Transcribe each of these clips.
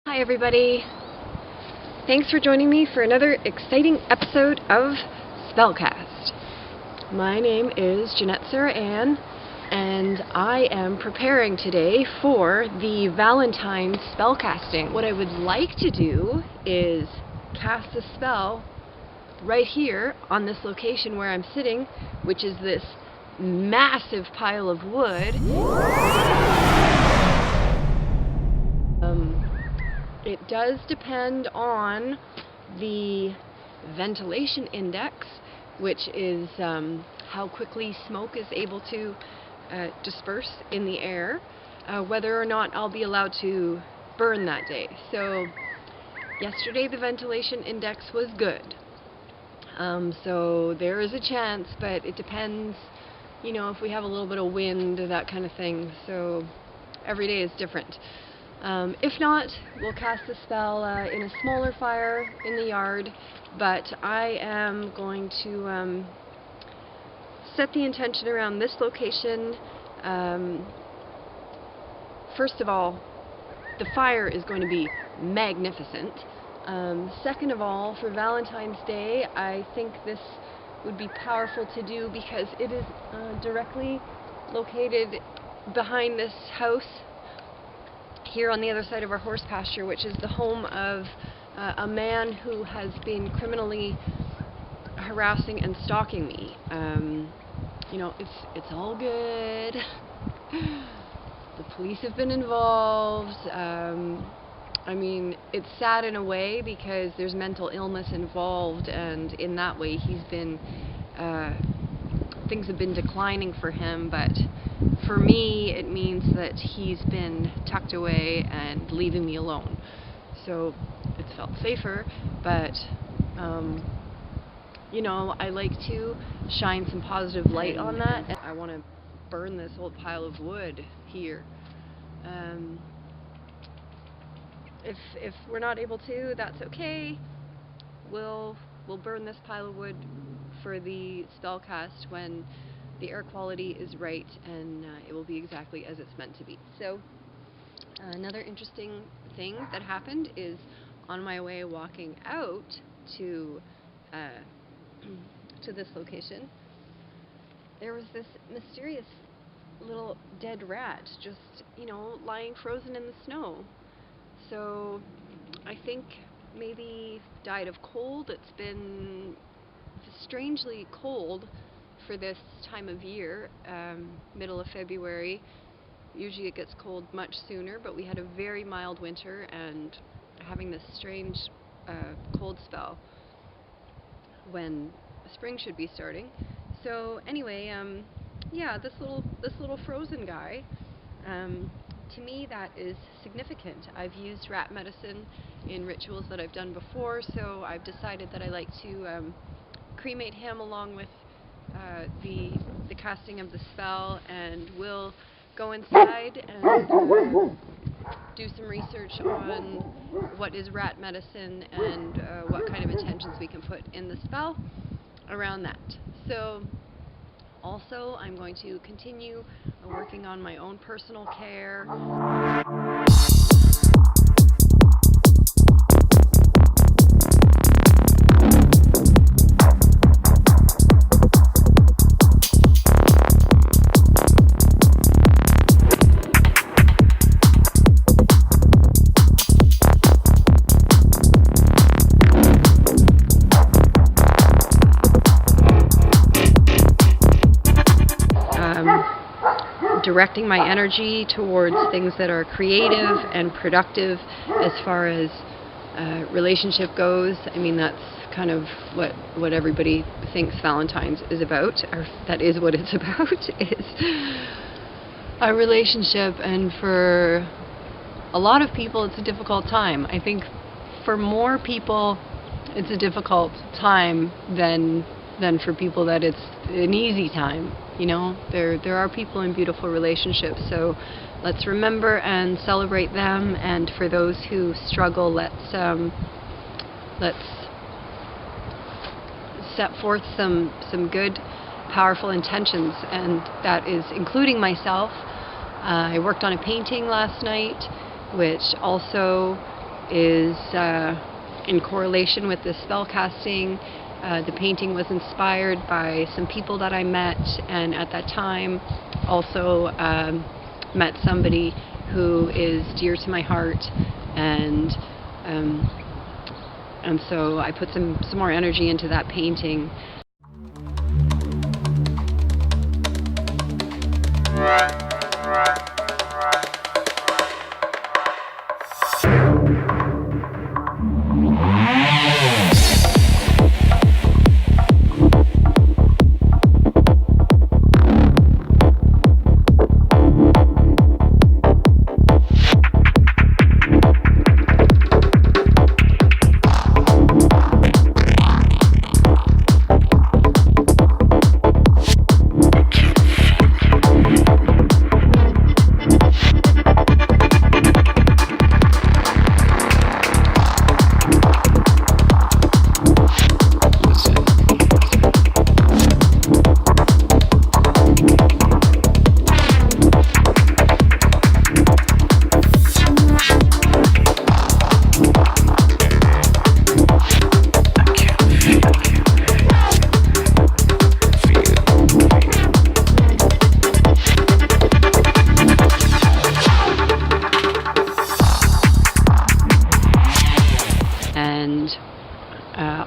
Hi everybody, thanks for joining me for another exciting episode of SPELLCAST. My name is Janette and I am preparing today for the Valentine spellcasting. What I would like to do is cast a spell right here on this location where I'm sitting, which is this massive pile of wood. It does depend on the ventilation index, which is how quickly smoke is able to disperse in the air, whether or not I'll be allowed to burn that day. So yesterday the ventilation index was good. So there is a chance, but it depends, you know, if we have a little bit of wind, that kind of thing. So every day is different. If not, we'll cast the spell in a smaller fire in the yard, but I am going to set the intention around this location. First of all, the fire is going to be magnificent. Second of all, for Valentine's Day, I think this would be powerful to do because it is directly located behind this house here on the other side of our horse pasture, which is the home of a man who has been criminally harassing and stalking me. You know, it's all good. The police have been involved. I mean, it's sad in a way because there's mental illness involved, and in that way he's been things have been declining for him, but for me it means that he's been tucked away and leaving me alone. So it's felt safer, but you know, I like to shine some positive light on that. I want to burn this old pile of wood here. If we're not able to, that's okay. We'll burn this pile of wood for the spellcast when the air quality is right, and it will be exactly as it's meant to be. So another interesting thing that happened is on my way walking out to this location, there was this mysterious little dead rat just, you know, lying frozen in the snow. So I think maybe died of cold. It's been strangely cold for this time of year, middle of February. Usually it gets cold much sooner, but we had a very mild winter and having this strange cold spell when spring should be starting. So anyway, yeah, this little frozen guy, to me that is significant. I've used rat medicine in rituals that I've done before, so I've decided that I like to cremate him along with the casting of the spell, and we'll go inside and do some research on what is rat medicine and what kind of intentions we can put in the spell around that. So also I'm going to continue working on my own personal care. Directing my energy towards things that are creative and productive as far as relationship goes. I mean, that's kind of what everybody thinks Valentine's is about, or that is what it's about, is a relationship. And for a lot of people it's a difficult time. I think for more people it's a difficult time than for people that it's an easy time. You know, there are people in beautiful relationships, so let's remember and celebrate them. And for those who struggle, let's set forth some good, powerful intentions, and that is including myself. I worked on a painting last night, which also is in correlation with the spell casting. The painting was inspired by some people that I met, and at that time also met somebody who is dear to my heart, and so I put some more energy into that painting.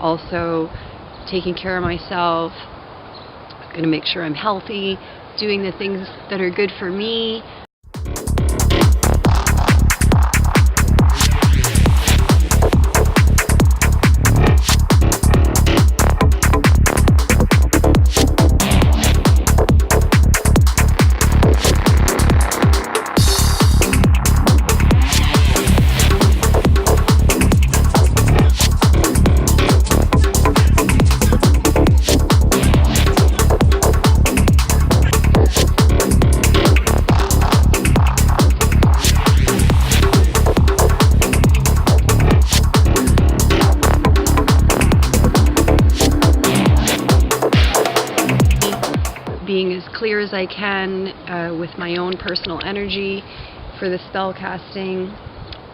Also taking care of myself, going to make sure I'm healthy, doing the things that are good for me. Being as clear as I can with my own personal energy for the spell casting.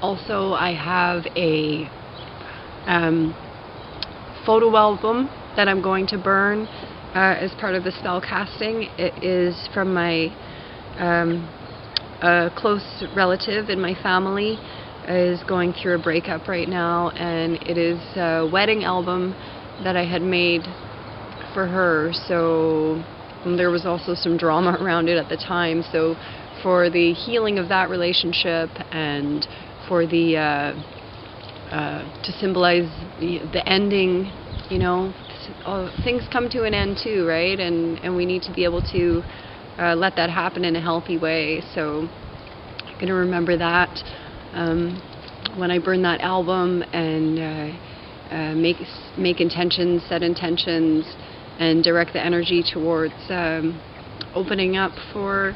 Also, I have a photo album that I'm going to burn as part of the spell casting. It is from my a close relative in my family is going through a breakup right now, and it is a wedding album that I had made for her. So there was also some drama around it at the time, so for the healing of that relationship and for the to symbolize the ending, you know, things come to an end too, right? And we need to be able to let that happen in a healthy way. So I'm going to remember that when I burn that album, and make intentions, set intentions, and direct the energy towards opening up for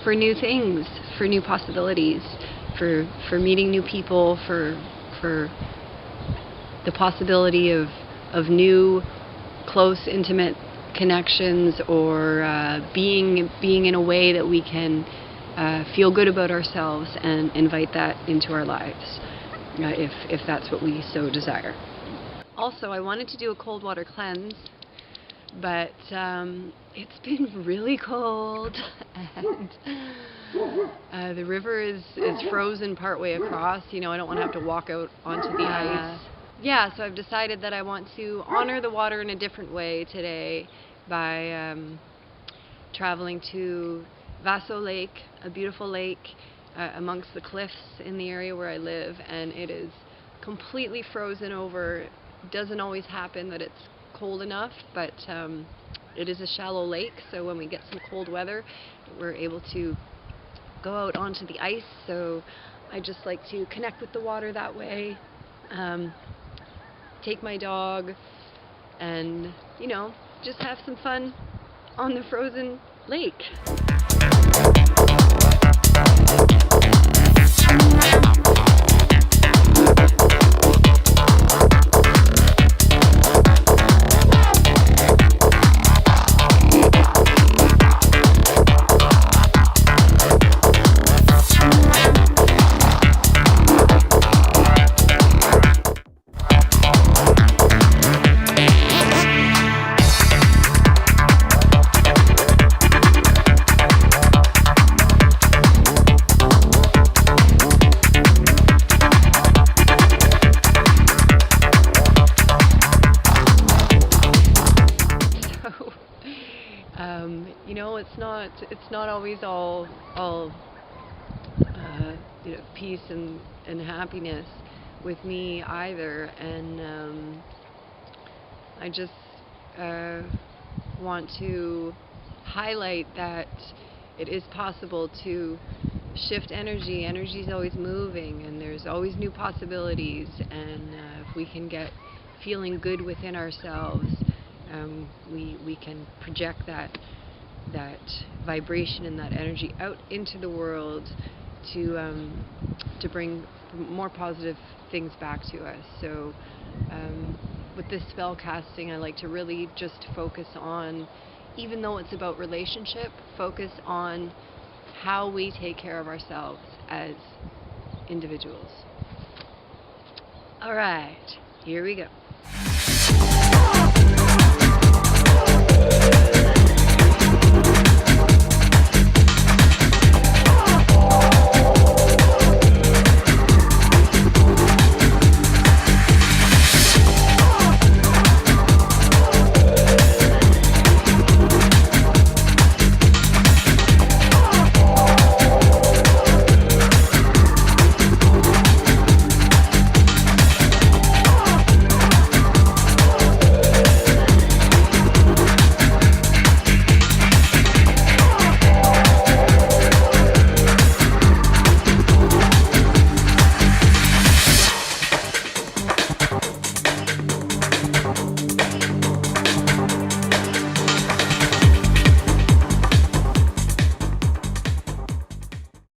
new things, for new possibilities, for meeting new people, for the possibility of new, close, intimate connections, or being in a way that we can feel good about ourselves and invite that into our lives, if that's what we so desire. Also, I wanted to do a cold water cleanse, but it's been really cold, and the river is frozen partway across. You know, I don't want to have to walk out onto the ice. Yeah, so I've decided that I want to honor the water in a different way today by traveling to Vaso Lake, a beautiful lake amongst the cliffs in the area where I live, and it is completely frozen over. It doesn't always happen that it's cold enough, but it is a shallow lake, so when we get some cold weather, we're able to go out onto the ice. So I just like to connect with the water that way, take my dog, and, you know, just have some fun on the frozen lake. it's not always all peace and happiness with me either, and I just want to highlight that it is possible to shift energy. Energy is always moving, and there's always new possibilities, and if we can get feeling good within ourselves, we can project that vibration and that energy out into the world to bring more positive things back to us. So with this spell casting, I like to really just focus on, even though it's about relationship, focus on how we take care of ourselves as individuals. All right, here we go.